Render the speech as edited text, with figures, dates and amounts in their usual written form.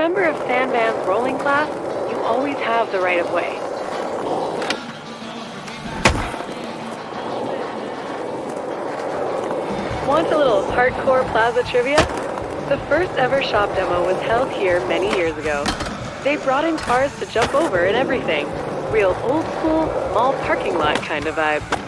member of Sandman's rolling class, you always have the right of way. Want a little hardcore plaza trivia? The first ever shop demo was held here many years ago. They brought in cars to jump over and everything. Real old school, mall parking lot kind of vibe.